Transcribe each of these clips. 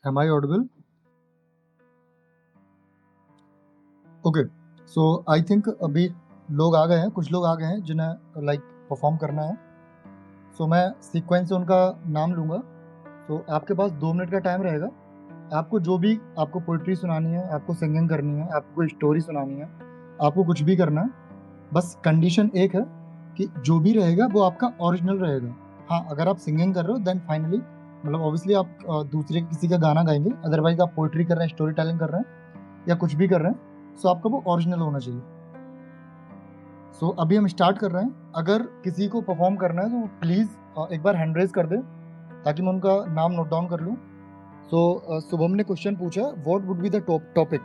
Am I audible? Okay. So I think अभी लोग आ गए हैं, कुछ लोग आ गए हैं जिन्हें लाइक परफॉर्म करना है. So मैं सीक्वेंस से उनका नाम लूँगा. तो आपके पास 2 मिनट का टाइम रहेगा. आपको जो भी आपको पोइट्री सुनानी है, आपको सिंगिंग करनी है, आपको कोई स्टोरी सुनानी है, आपको कुछ भी करना है, बस कंडीशन एक है कि जो भी रहेगा वो आपका ओरिजिनल रहेगा. हाँ, अगर आप सिंगिंग कर रहे हो देन फाइनली मतलब ऑब्वियसली आप दूसरे किसी का गाना गाएंगे. अदरवाइज आप पोइट्री कर रहे हैं, स्टोरी टेलिंग कर रहे हैं या कुछ भी कर रहे हैं, सो आपका वो ओरिजिनल होना चाहिए. सो अभी हम स्टार्ट कर रहे हैं. अगर किसी को परफॉर्म करना है तो प्लीज़ एक बार हैंड रेज कर दे ताकि मैं उनका नाम नोट डाउन कर लूँ. सो शुभम ने क्वेश्चन पूछा, what would be the topic.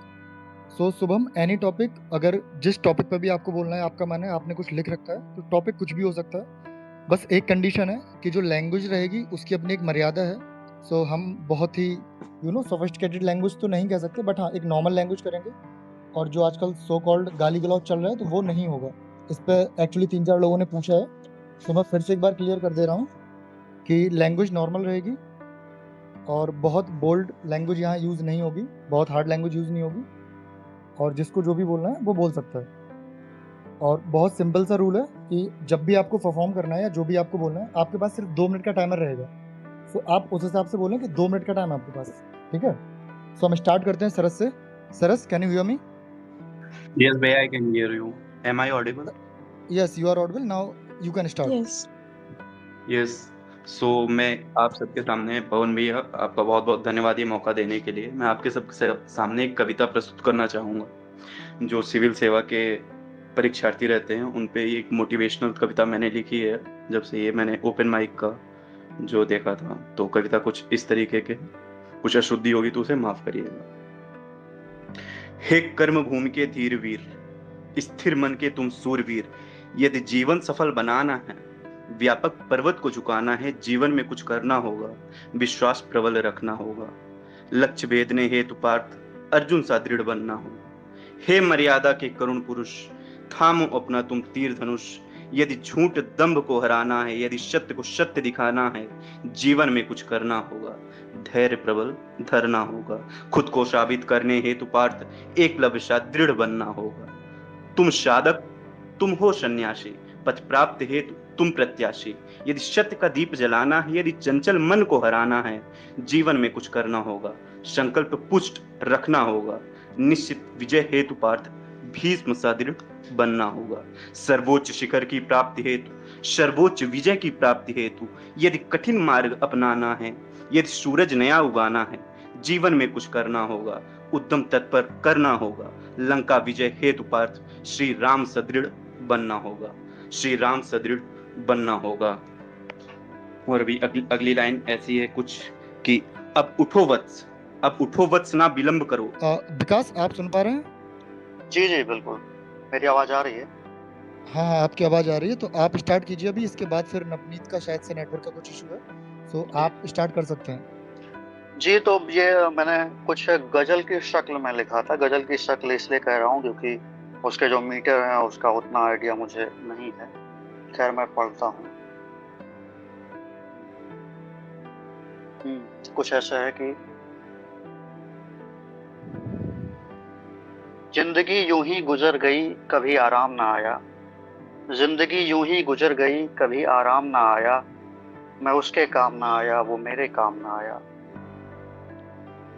So Shubham, any topic, अगर जिस टॉपिक पे भी आपको बोलना है, आपका मन है, आपने कुछ लिख रखा है, तो टॉपिक कुछ भी हो सकता है. बस एक कंडीशन है कि जो लैंग्वेज रहेगी उसकी अपनी एक मर्यादा है. सो हम बहुत ही सोफिस्टिकेटेड लैंग्वेज तो नहीं कह सकते, बट हाँ एक नॉर्मल लैंग्वेज करेंगे. और जो आजकल सो कॉल्ड गाली गलौज चल रहा है तो वो नहीं होगा. इस पे एक्चुअली 3-4 लोगों ने पूछा है, तो मैं फिर से एक बार क्लियर कर दे रहा हूँ कि लैंग्वेज नॉर्मल रहेगी और बहुत बोल्ड लैंग्वेज यहाँ यूज़ नहीं होगी, बहुत हार्ड लैंग्वेज यूज़ नहीं होगी, और जिसको जो भी बोलना है वो बोल सकता है. और बहुत सिंपल सा रूल है कि जब भी आपको परफॉर्म करना है या जो भी आपको बोलना है, आपके पास सिर्फ 2 मिनट का टाइमर रहेगा. सो आप उस हिसाब से बोलें कि 2 मिनट का टाइम है आपके पास. ठीक है. सो हम स्टार्ट करते हैं सरस से. Saras, can you hear me? Yes, Bhaiya, I can hear you. Am I audible? Yes, you are audible. Now you can start. Yes. Yes. So मैं आप सबके सामने, पवन भैया, आपका बहुत बहुत धन्यवाद ये मौका देने के लिए. मैं आपके सबके सामने एक कविता प्रस्तुत करना चाहूँगा. जो सिविल सेवा के परीक्षार्थी रहते हैं उन पे एक मोटिवेशनल कविता मैंने लिखी है जब से ये मैंने ओपन माइक का जो देखा था. तो कविता कुछ इस तरीके के, कुछ अशुद्धि होगी तो उसे माफ करिएगा. हे कर्म भूमि के धीर वीर, स्थिर मन के तुम सूरवीर, यदि जीवन सफल बनाना है, व्यापक पर्वत को झुकाना है, जीवन में कुछ करना होगा, विश्वास प्रबल रखना होगा, लक्ष्य भेदने हेतु पार्थ अर्जुन सा दृढ़ बनना होगा. हे मर्यादा के करुण पुरुष, थामो अपना तुम तीर धनुष, यदि झूठ दंभ को हराना है, यदि सत्य को सत्य दिखाना है, जीवन में कुछ करना होगा, धैर्य प्रबल धरना होगा, खुद को साबित करने हेतु पार्थ एकलव्य सा दृढ़ बनना होगा. तुम साधक, तुम हो सन्यासी, पथ प्राप्त हेतु तुम प्रत्याशी, यदि सत्य का दीप जलाना है, यदि चंचल मन को हराना है, जीवन में कुछ करना होगा, संकल्प पुष्ट रखना होगा, निश्चित विजय हेतु पार्थ भीष्म सदृढ़ बनना होगा. सर्वोच्च शिखर की प्राप्ति हेतु, सर्वोच्च विजय की प्राप्ति हेतु, यदि कठिन मार्ग अपनाना है, यदि सूरज नया उगाना है, जीवन में कुछ करना होगा, उद्यम तत्पर करना होगा, लंका विजय हेतु पार्थ श्री राम सदृढ़ बनना होगा, श्री राम सदृढ़ बनना होगा. और अभी अगली लाइन ऐसी है कुछ कि अब उठो वत्स, अब उठो वत्स, ना विलंब करो. विकास, आप सुन पा रहे हैं? जी जी बिल्कुल, मेरी आवाज आ रही है? हाँ हाँ, आपकी आवाज़ आ रही है. तो आप स्टार्ट कीजिए अभी. इसके बाद फिर नवनीत का शायद से नेटवर्क का कुछ इशू है, सो आप स्टार्ट कर सकते हैं. जी, तो ये मैंने कुछ गजल की शक्ल में लिखा था. गजल की शक्ल इसलिए कह रहा हूँ क्योंकि उसके जो मीटर हैं उसका उतना आइडिया मुझे नहीं है. खैर मैं पढ़ता हूँ. कुछ ऐसा है कि जिंदगी यूं ही गुजर गई, कभी आराम ना आया. जिंदगी यूं ही गुजर गई, कभी आराम ना आया. मैं उसके काम ना आया, वो मेरे काम ना आया.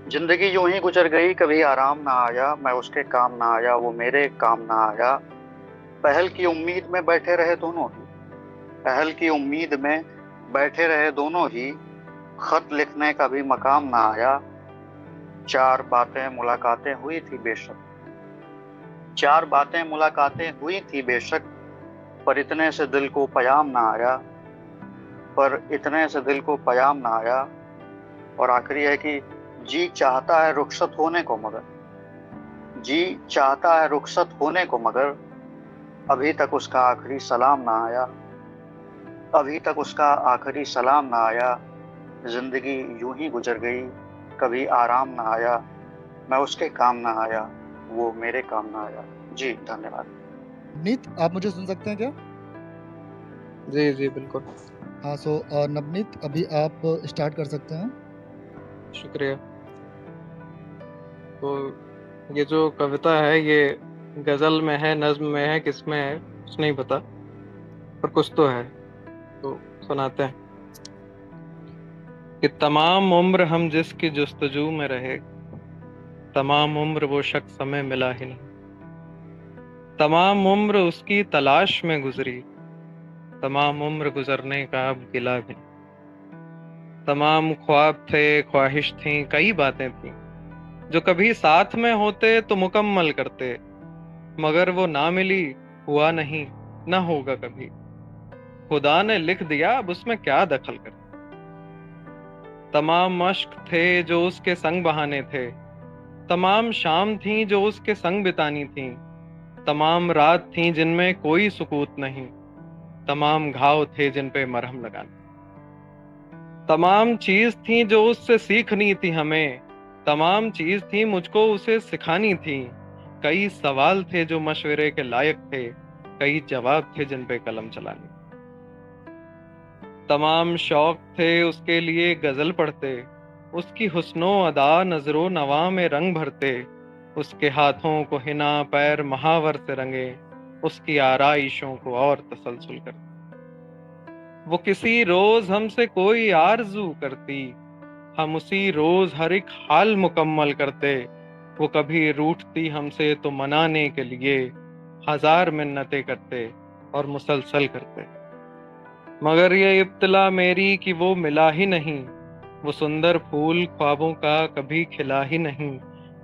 जिंदगी यूं ही गुजर गई, कभी आराम ना आया. मैं उसके काम ना आया, वो मेरे काम ना आया. पहल की उम्मीद में बैठे रहे दोनों ही, पहल की उम्मीद में बैठे रहे दोनों ही. खत लिखने का भी मकाम ना आया. 4 बातें मुलाकातें हुई थी बेशक, 4 बातें मुलाकातें हुई थी बेशक, पर इतने से दिल को प्याम ना आया, पर इतने से दिल को प्याम ना आया. और आखिरी है कि जी चाहता है रुखसत होने को मगर, जी चाहता है रुखसत होने को मगर, अभी तक उसका आखिरी सलाम ना आया, अभी तक उसका आखिरी सलाम ना आया. जिंदगी यूं ही गुजर गई, कभी आराम ना आया. मैं उसके काम ना आया, वो मेरे काम ना आया. जी धन्यवाद. नवनीत, आप मुझे सुन सकते हैं क्या? जी जी बिल्कुल. हाँ, सो नवनीत अभी आप स्टार्ट कर सकते हैं. शुक्रिया. तो ये जो कविता है ये गजल में है, नज्म में है, किस में है कुछ नहीं पता, पर कुछ तो है, तो सुनाते हैं कि तमाम उम्र हम जिसकी जुस्तजू में रहे, तमाम उम्र वो शख्स हमें मिला ही नहीं, तमाम उम्र उसकी तलाश में गुजरी, तमाम उम्र गुजरने का अब गिला भी नहीं। तमाम ख्वाब थे, ख्वाहिश थी, कई बातें थी जो कभी साथ में होते तो मुकम्मल करते, मगर वो ना मिली, हुआ नहीं, ना होगा कभी। खुदा ने लिख दिया, अब उसमें क्या दखल कर। तमाम मश्क थे जो उसके संग बहाने थे, तमाम शाम थी जो उसके संग बितानी थी, तमाम रात थी जिनमें कोई सुकूत नहीं, तमाम घाव थे जिन पे मरहम लगाने। तमाम चीज थी जो उससे सीखनी थी हमें, तमाम चीज थी मुझको उसे सिखानी थी। कई सवाल थे जो मशवरे के लायक थे, कई जवाब थे जिन पे कलम चलानी। तमाम शौक थे उसके लिए गजल पढ़ते, उसकी हुस्नो अदा नजरो नवा में रंग भरते, उसके हाथों को हिना पैर महावर से रंगे, उसकी आराइशों को और तसलसल करते। वो किसी रोज हमसे कोई आरजू करती, हम उसी रोज हर एक हाल मुकम्मल करते। वो कभी रूठती हमसे तो मनाने के लिए हजार मिन्नतें करते और मुसलसल करते, मगर ये इब्तिला मेरी कि वो मिला ही नहीं, वो सुंदर फूल ख्वाबों का कभी खिला ही नहीं।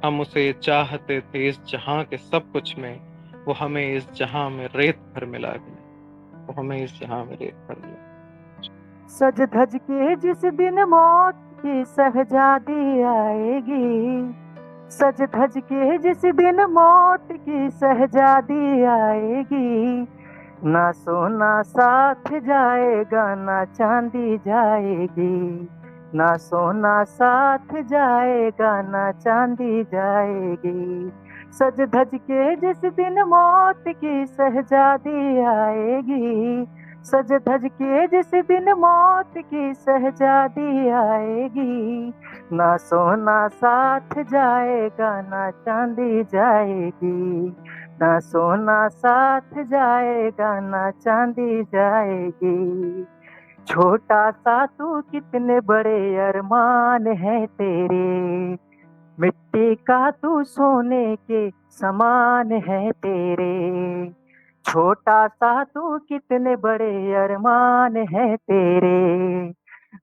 हम उसे चाहते थे इस जहां के सब कुछ में, वो हमें इस जहां में रेत भर मिला भी नहीं, वो हमें इस जहां में रेत भर मिला। सज धज के जिस दिन मौत की शहजादी आएगी, सज धज के जिस दिन मौत की शहजादी आएगी, ना सोना साथ जाएगा ना चांदी जाएगी, ना सोना साथ जाएगा ना चांदी जाएगी। सज धज के जिस दिन मौत की शहजादी आएगी, सज धज के जिस दिन मौत की शहजादी आएगी, ना सोना साथ जाएगा ना चांदी जाएगी, ना सोना साथ जाएगा ना चांदी जाएगी। छोटा सा तू कितने बड़े अरमान है तेरे, मिट्टी का तू सोने के समान है तेरे। छोटा सा तू कितने बड़े अरमान है तेरे,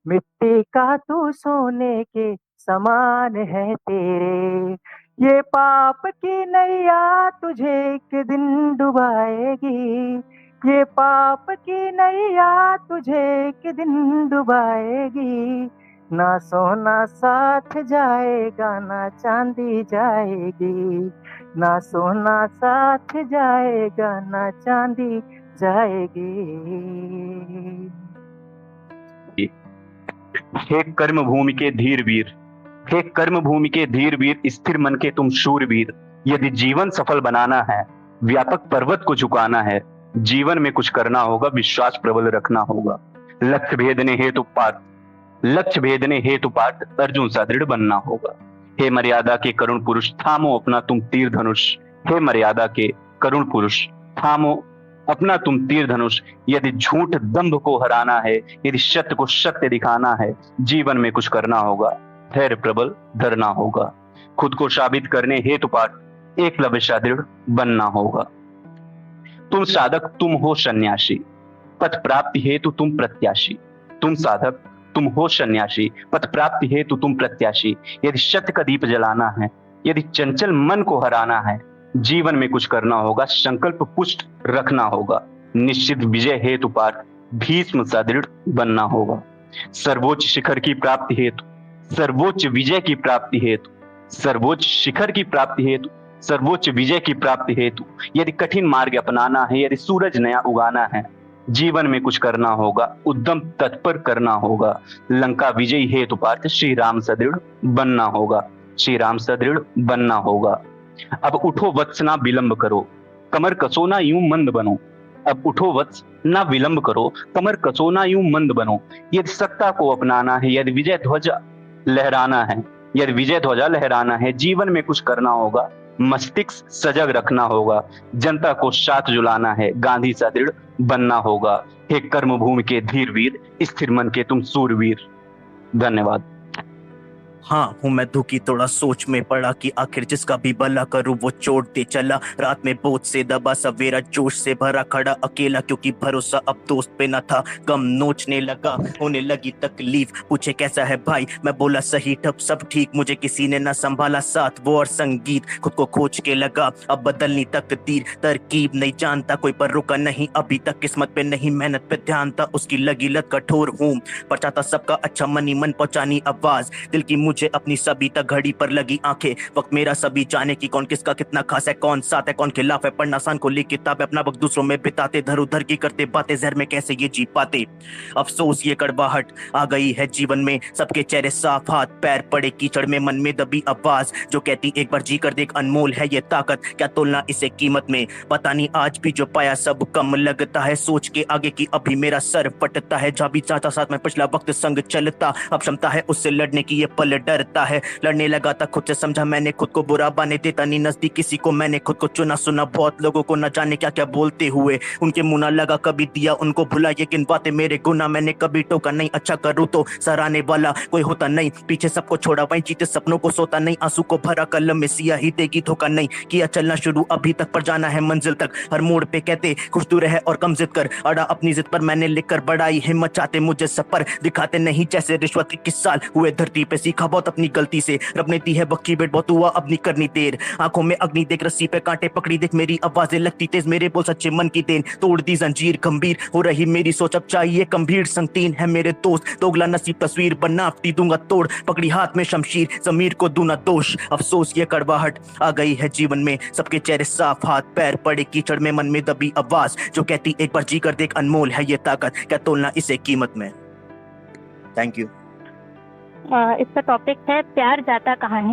मिट्टी का तू सोने के समान है तेरे। ये पाप की नैया तुझे एक दिन डुबाएगी, ये पाप की नैया तुझे एक दिन डुबाएगी। ना सोना साथ जाएगा ना चांदी जाएगी, ना सोना साथ जाएगा ना चांदी जाएगी। हे कर्म भूमि के धीर वीर, हे कर्म भूमि के धीर वीर, स्थिर मन के तुम शूरवीर। यदि जीवन सफल बनाना है, व्यापक पर्वत को झुकाना है, जीवन में कुछ करना होगा, विश्वास प्रबल रखना होगा। लक्ष्य भेदने हेतु पार्थ, लक्ष्य भेदने हेतु पार्थ अर्जुन सा दृढ़ बनना होगा। हे मर्यादा के करुण पुरुष, थामो अपना तुम तीर धनुष। हे मर्यादा के करुण पुरुष, थामो अपना तुम तीर धनुष। यदि झूठ दंभ को हराना है, यदि सत्य को सत्य दिखाना है, जीवन में कुछ करना होगा, धैर्य प्रबल धरना होगा। खुद को साबित करने हेतु पाठ एकलव्य सा दृढ़ बनना होगा। तुम साधक तुम हो सन्यासी, पथ प्राप्ति हेतु तुम प्रत्याशी। तुम साधक तुम हो सन्यासी, पथ प्राप्ति हेतु तुम प्रत्याशी। यदि सत्य का दीप जलाना है, यदि चंचल मन को हराना है, जीवन में कुछ करना होगा, संकल्प पुष्ट रखना होगा। निश्चित विजय हेतु पाठ भीष्म सा दृढ़ बनना होगा। सर्वोच्च शिखर की प्राप्ति हेतु, सर्वोच्च विजय की प्राप्ति हेतु, सर्वोच्च शिखर की प्राप्ति हेतु, सर्वोच्च विजय की प्राप्ति हेतु यदि कठिन मार्ग अपनाना है, यदि सूरज नया उगाना है, जीवन में कुछ करना होगा, उद्यम तत्पर करना होगा। लंका विजयी हेतु पार्थ श्री राम सदृढ़ बनना होगा, श्री राम सदृढ़ बनना होगा। अब उठो वत्स ना विलंब करो, कमर कसो ना यूं मंद बनो। अब उठो वत्स ना विलंब करो, कमर कसो ना यूं मंद बनो। यदि सत्ता को अपनाना है, यदि विजय ध्वज लहराना है, यदि विजय ध्वजा लहराना है, जीवन में कुछ करना होगा, मस्तिष्क सजग रखना होगा, जनता को साथ जुलाना है, गांधी सा दृढ़ बनना होगा। हे कर्मभूमि के धीर वीर, स्थिर मन के तुम सूरवीर। धन्यवाद। हाँ हूँ मैं दुखी, थोड़ा सोच में पड़ा कि आखिर जिसका भी भला करूँ वो चोट दे चला। रात में बोझ से दबा, सवेरा जोश से भरा, खड़ा अकेला क्योंकि भरोसा अब दोस्त पे न था। गम नोचने लगा, होने लगी तकलीफ, पूछे कैसा है भाई, मैं बोला सही ठप सब ठीक। मुझे किसी ने न संभाला साथ वो और संगीत, खुद को खोज के लगा अब बदलनी तकदीर। तरकीब नहीं जानता कोई पर रुका नहीं अभी तक, किस्मत पे नहीं मेहनत पे ध्यान था, उसकी लगी लत कठोर हूँ। पर चाहता सबका अच्छा, मनी मन पहुंचानी आवाज, दिल की मुझे अपनी सभी तक घड़ी पर लगी आंखें। वक्त मेरा सभी जाने की कौन किसका कितना खास है, कौन साथ है कौन खिलाफ है। पढ़ना सान को ली किताब अपना वक्त दूसरों में बिताते, धर उधर की करते बातें, जहर में कैसे ये जी पाते। अफसोस ये कड़वाहट आ गई है जीवन में, सबके चेहरे साफ, हाथ पैर पड़े कीचड़ में, मन में दबी आवाज जो कहती एक बार जी कर देख, अनमोल है ये ताकत, क्या तोलना इसे कीमत में। पता नहीं आज भी जो पाया सब कम लगता है, सोच के आगे की अभी मेरा सर फटता है। जहाँ भी चाहता साथ में पिछला वक्त संग चलता, अब क्षमता है उससे लड़ने की ये पल डरता है। लड़ने लगा था खुद से, समझा मैंने खुद को, बुरा बने देता नहीं नजदीक किसी को, मैंने खुद को चुना। सुना बहुत लोगों को न जाने क्या क्या बोलते हुए, उनके मुंह ना लगा कभी दिया उनको भुला, ये किन बातें मेरे गुना, मैंने कभी टोका नहीं। अच्छा करूँ तो सराहने वाला कोई होता नहीं, पीछे सबको छोड़ा वहीं जीते सपनों को सोता नहीं। आंसू को भरा कलम में सियाही देगी धोखा नहीं, किया चलना शुरू अभी तक पर जाना है मंजिल तक। हर मोड़ पे कहते खुश दूर है और कम जिद कर, अड़ा अपनी जिद पर मैंने लिखकर बढ़ाई हिम्मत, चाहते मुझे सफर दिखाते नहीं जैसे रिश्वत। 21 साल हुए धरती पे, सीखा बहुत अपनी गलती से, रब ने दी है बक्की बेट बहुत हुआ अब नहीं करनी देर। आंखों में अग्नि देख, रस्सी पे कांटे पकड़ी देख, मेरी आवाजें लगती तेज, मेरे बोल सच्चे मन की देन। तोड़ दी जंजीर गंभीर हो रही मेरी सोच, अब चाहिए गंभीर संगीन है मेरे दोस्त। दोगला नसीब तस्वीर बनावटी दूंगा तोड़, पकड़ी हाथ में शमशीर जमीर को दूना दोष। अफसोस ये कड़वाहट आ गई है जीवन में, सबके चेहरे साफ, हाथ पैर पड़े कीचड़ में, मन में दबी आवाज जो कहती एक बार जी कर देख, अनमोल है ये ताकत, क्या तोलना इसे कीमत में। Thank you. इसका टॉपिक है प्यार जाता कहाँ है।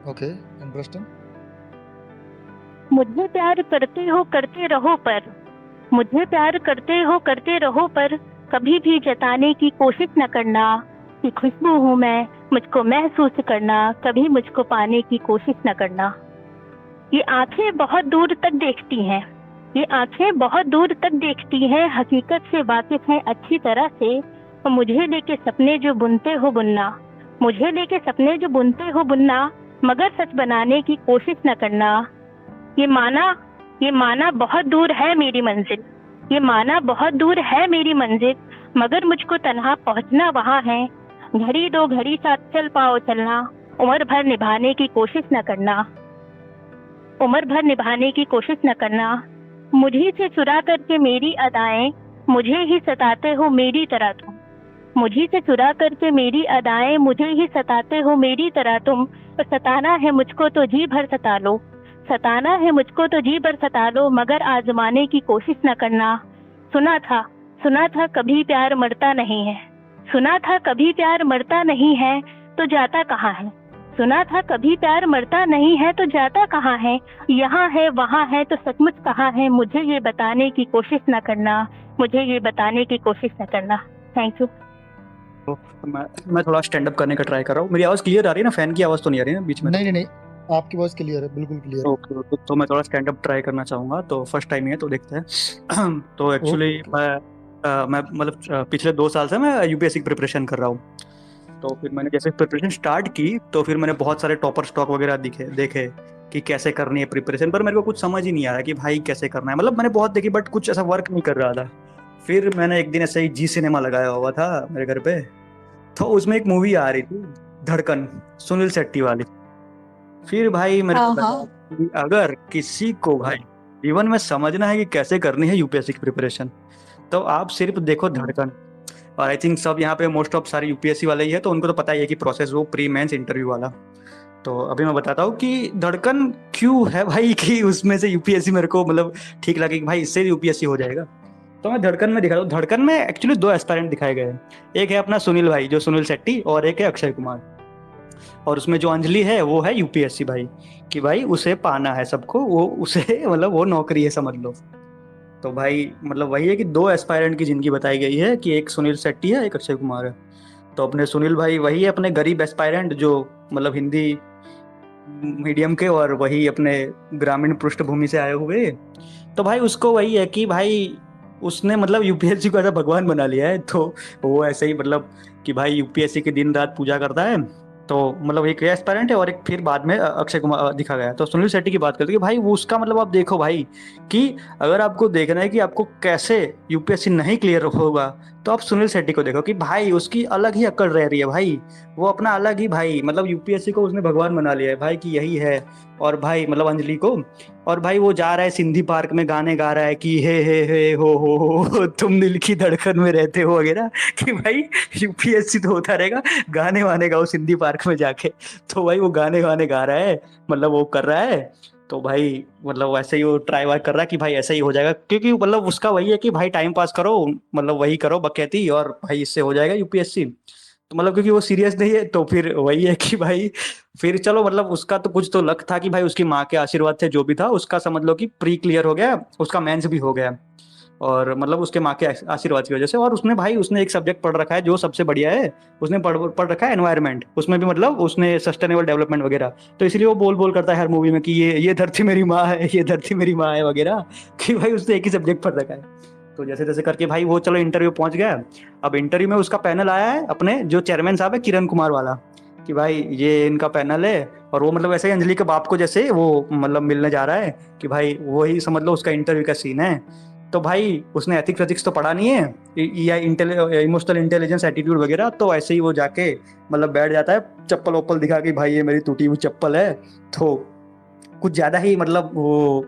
Okay, interesting. मुझे प्यार करते हो करते रहो पर, मुझे प्यार करते हो करते रहो पर, कभी भी जताने की कोशिश न करना कि खुशबू हूँ मैं, मुझको महसूस करना, कभी मुझको पाने की कोशिश न करना। ये आंखें बहुत दूर तक देखती हैं, ये आंखें बहुत दूर तक देखती हैं, हकीकत से वाकिफ हैं अच्छी तरह से। तो मुझे लेके सपने जो बुनते हो बुनना, मुझे लेके सपने जो बुनते हो बुनना, मगर सच बनाने की कोशिश न करना। ये माना बहुत दूर है मेरी मंजिल, ये माना बहुत दूर है मेरी मंजिल, मगर मुझको तन्हा पहुंचना वहाँ है। घड़ी दो घड़ी साथ चल पाओ चलना, उम्र भर निभाने की कोशिश न करना, उम्र भर निभाने की कोशिश न करना। मुझे से चुरा करके मेरी अदाएं, मुझे ही सताते हो मेरी तरह तुम, मुझे से चुरा करके मेरी अदाएं, मुझे ही सताते हो मेरी तरह तुम। तो सताना है मुझको तो जी भर सता लो, सताना है मुझको तो जी भर सता लो, मगर आजमाने की कोशिश न करना। सुना था कभी प्यार मरता नहीं है, सुना था कभी प्यार मरता नहीं है, तो जाता कहाँ है। सुना था कभी प्यार मरता नहीं है, तो जाता कहाँ है। यहाँ है वहाँ है तो सचमुच कहाँ है, मुझे ये बताने की कोशिश न करना, मुझे ये बताने की कोशिश न करना। Thank you. मैं थोड़ा स्टैंड अप करने का ट्राई कर रहा हूँ। मेरी आवाज़ क्लियर आ रही है ना? फैन की आवाज़ तो नहीं आ रही है ना बीच में? नहीं, आपकी वॉइस क्लियर है, बिल्कुल क्लियर है। ओके, तो मैं थोड़ा स्टैंड अप ट्राई करना चाहूँगा। तो फर्स्ट टाइम ही है तो देखते हैं। तो एक्चुअली मैं मतलब पिछले 2 साल से मैं यूपीएससी की प्रिपरेशन कर रहा हूँ। तो फिर मैंने जैसे प्रिपरेशन स्टार्ट की तो फिर मैंने बहुत सारे टॉपर स्टॉक वगैरह देखे कि कैसे करनी है प्रिपरेशन, पर मेरे को कुछ समझ ही नहीं आ रहा कि भाई कैसे करना है। मतलब मैंने बहुत देखी बट कुछ ऐसा वर्क नहीं कर रहा था। फिर मैंने एक दिन ऐसे ही जी सिनेमा लगाया हुआ था मेरे घर पे, तो उसमें एक मूवी आ रही थी धड़कन, सुनील शेट्टी वाली। फिर भाई मेरे को लगा कि अगर किसी को भाई जीवन में समझना है कि कैसे करनी है यूपीएससी की प्रिपरेशन, तो आप सिर्फ देखो धड़कन। और आई थिंक सब यहाँ पे मोस्ट ऑफ सारे यूपीएससी वाले ही है, तो उनको तो पता ही है कि प्रोसेस वो प्री मेंस इंटरव्यू वाला। तो अभी मैं बताता हूँ कि धड़कन क्यों है भाई, कि उसमें से यूपीएससी मेरे को मतलब ठीक लगे कि भाई इससे यूपीएससी हो जाएगा। तो मैं धड़कन में दिखा रहा हूँ। धड़कन में एक्चुअली 2 एस्पायरेंट दिखाए गए हैं, एक है अपना सुनील भाई जो सुनील शेट्टी, और एक है अक्षय कुमार। और उसमें जो अंजलि है वो है यूपीएससी भाई, कि भाई उसे पाना है सबको, वो उसे मतलब वो नौकरी है समझ लो। तो भाई मतलब वही है कि 2 एस्पायरेंट की जिंदगी बताई गई है कि एक सुनील शेट्टी है एक अक्षय कुमार है। तो अपने सुनील भाई वही है अपने गरीब एस्पायरेंट जो मतलब हिंदी मीडियम के और वही अपने ग्रामीण पृष्ठभूमि से आए हुए। तो भाई उसको वही है कि भाई उसने मतलब यूपीएससी को ऐसा भगवान बना लिया है। तो वो ऐसे ही मतलब कि भाई यूपीएससी के दिन रात पूजा करता है। तो मतलब एक एस्पायरेंट है और एक फिर बाद में अक्षय कुमार दिखा गया है। तो सुनील शेट्टी की बात करते हैं कि भाई वो उसका मतलब आप देखो भाई कि अगर आपको देखना है कि आपको कैसे यूपीएससी नहीं क्लियर होगा तो आप सुनील शेट्टी को देखो कि भाई उसकी अलग ही अक्कड़ रह रही है भाई। वो अपना अलग ही भाई मतलब यूपीएससी को उसने भगवान बना लिया है भाई कि यही है। और भाई मतलब अंजलि को और भाई वो जा रहा है सिंधी पार्क में गाने गा रहा है कि हे हो तुम दिल की धड़कन में रहते हो वगैरह कि भाई यूपीएससी तो होता रहेगा गाने वाने गाओ सिंधी पार्क में जाके। तो भाई वो गाने वाने गा रहा है मतलब वो कर रहा है। तो भाई मतलब वैसे ही वो ट्राई वाई कर रहा है कि भाई ऐसा ही हो जाएगा क्योंकि मतलब उसका वही है कि भाई टाइम पास करो मतलब वही करो बकैती और भाई इससे हो जाएगा यूपीएससी। तो मतलब क्योंकि वो सीरियस नहीं है तो फिर वही है कि भाई फिर चलो मतलब उसका तो कुछ तो लक था कि भाई उसकी माँ के आशीर्वाद से जो भी था उसका समझ लो कि प्री क्लियर हो गया उसका मेंस भी हो गया और मतलब उसके माँ के आशीर्वाद की वजह से। और उसने भाई उसने एक सब्जेक्ट पढ़ रखा है जो सबसे बढ़िया है उसने पढ़ रखा है एनवायरनमेंट उसमें भी मतलब उसने सस्टेनेबल डेवलपमेंट वगैरह। तो इसलिए वो बोल करता है हर मूवी में कि ये धरती मेरी माँ है ये धरती मेरी माँ है वगैरह कि भाई उसने एक ही सब्जेक्ट पढ़ रखा है। तो जैसे तैसे करके भाई वो चलो इंटरव्यू पहुंच गया। अब इंटरव्यू में उसका पैनल आया है अपने जो चेयरमैन साहब है किरण कुमार वाला कि भाई ये इनका पैनल है। और वो मतलब ऐसे ही अंजलि के बाप को जैसे वो मतलब मिलने जा रहा है कि भाई वही समझ लो उसका इंटरव्यू का सीन है। तो भाई उसने एथिक्स वेथिक्स तो पढ़ा नहीं है या इमोशनल इंटेलिजेंस एटीट्यूड वगैरह। तो ऐसे ही वो जाके मतलब बैठ जाता है चप्पल वप्पल दिखा के भाई ये मेरी टूटी हुई चप्पल है। तो कुछ ज्यादा ही मतलब वो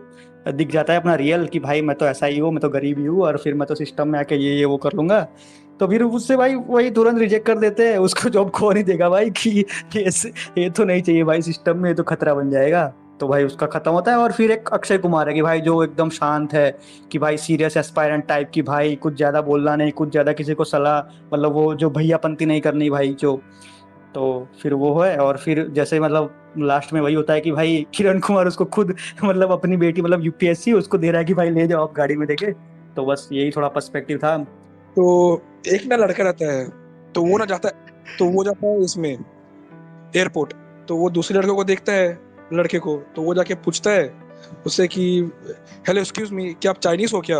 दिख जाता है अपना रियल कि भाई मैं तो ऐसा ही हूँ मैं तो गरीब ही हूँ और फिर मैं तो सिस्टम में आके ये वो कर लूंगा। तो फिर उससे भाई वही तुरंत रिजेक्ट कर देते हैं उसको जॉब खो नहीं देगा भाई कि ये तो नहीं चाहिए भाई सिस्टम में ये तो खतरा बन जाएगा। तो भाई उसका खत्म होता है। और फिर एक अक्षय कुमार है कि भाई जो एकदम शांत है कि भाई सीरियस एस्पायरेंट टाइप की भाई कुछ ज्यादा बोलना नहीं कुछ ज्यादा किसी को सलाह मतलब वो जो भैयापंती नहीं करनी भाई जो। तो फिर वो है और फिर जैसे मतलब लास्ट में वही होता है कि भाई किरण कुमार उसको खुद मतलब अपनी बेटी मतलब यूपीएससी उसको दे रहा है कि भाई ले जाओ आप गाड़ी में देके। तो बस यही थोड़ा पर्सपेक्टिव था। तो एक ना लड़का रहता है तो वो ना जाता है तो वो जाता है इसमें एयरपोर्ट। तो वो दूसरे लड़के को देखता है लड़के को तो वो जाके पूछता है उससे कि हेलो एक्सक्यूज मी क्या आप चाइनीज हो क्या।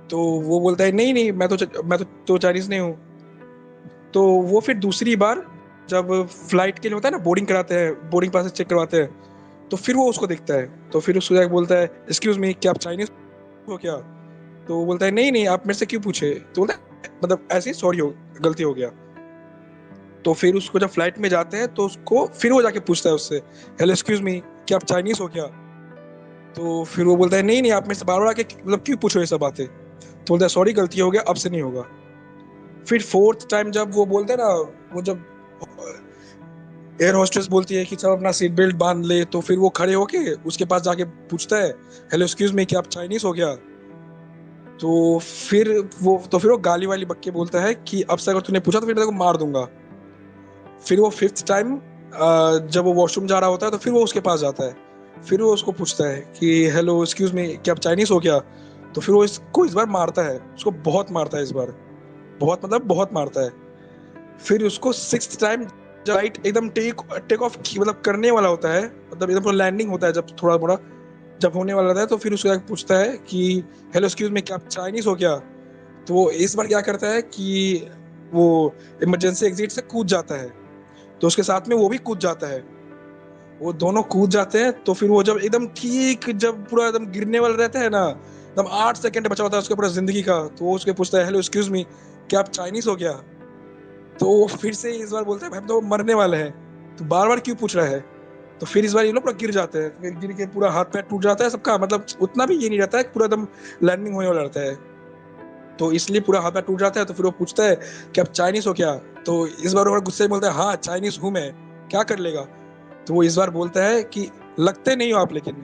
तो वो बोलता है नहीं नहीं मैं तो चाइनीज नहीं हूँ। तो वो फिर दूसरी बार जब फ्लाइट के लिए होता है ना बोर्डिंग कराते हैं बोर्डिंग पास चेक करवाते हैं तो फिर वो उसको देखता है तो फिर उसको जाके बोलता है एक्सक्यूज मी क्या आप चाइनीज हो क्या। तो वो बोलता है नहीं नहीं आप मेरे से क्यों पूछे। तो बोलता है मतलब ऐसे ही सॉरी हो गलती हो गया। तो फिर उसको जब फ्लाइट में जाते हैं तो उसको फिर वो जाके पूछता है उससे हेलो एक्सक्यूज मी क्या आप चाइनीज हो क्या। तो फिर वो बोलता है नहीं नहीं आप मेरे से बार बार आके मतलब क्यों पूछो ये सब बातें। तो बोलता है सॉरी गलती हो गया अब से नहीं होगा। फिर फोर्थ टाइम जब वो बोलते हैं ना वो जब एयर होस्टेस बोलती है कि सब अपना सीट बेल्ट बांध ले तो फिर वो खड़े होके उसके पास जाके पूछता है हेलो एक्सक्यूज मी क्या आप चाइनीज हो क्या। तो फिर वो गाली वाली बक के बोलता है कि अब से अगर तूने पूछा तो फिर मैं तेरे को मार दूंगा। फिर वो फिफ्थ टाइम जब वो वॉशरूम जा रहा होता है तो फिर वो उसके पास जाता है फिर वो उसको पूछता है कि हेलो एक्सक्यूज मी क्या आप चाइनीज हो क्या। तो फिर वो इसको इस बार मारता है उसको बहुत मारता है इस बार बहुत मतलब बहुत मारता है। फिर उसको सिक्स्थ टाइम जब फ्लाइट एकदम टेक ऑफ मतलब करने वाला होता है मतलब एकदम लैंडिंग होता है जब थोड़ा थोड़ा जब होने वाला था तो फिर उसको पूछता है कि हेलो एक्सक्यूज मी क्या आप चाइनीज हो क्या। तो वो इस बार क्या करता है कि वो इमरजेंसी एग्जिट से कूद जाता है तो उसके साथ में वो भी कूद जाता है। वो दोनों कूद जाते हैं तो फिर वो जब एकदम ठीक जब पूरा एकदम गिरने वाला रहता है ना एकदम 8 सेकंड बचा होता है उसके पूरा जिंदगी का। तो वो उसके पूछता है हेलो एक्सक्यूज मी क्या आप चाइनीज हो क्या। तो वो फिर से इस बार बोलता है भाई तो मरने वाले हैं तो बार बार क्यों पूछ रहा है। तो फिर इस बार ये लोग पूरा गिर जाते हैं फिर गिर के पूरा हाथ पैर टूट जाता है सबका मतलब उतना भी ये नहीं रहता है पूरा एकदम लैंडिंग होने वाला रहता है। तो इसलिए पूरा हाथ पैर टूट जाता है तो फिर वो पूछता है कि आप चाइनीज हो क्या। तो इस बार वो गुस्से में बोलता है हाँ चाइनीज हूँ मैं क्या कर लेगा। तो वो इस बार बोलता है कि लगते नहीं हो आप लेकिन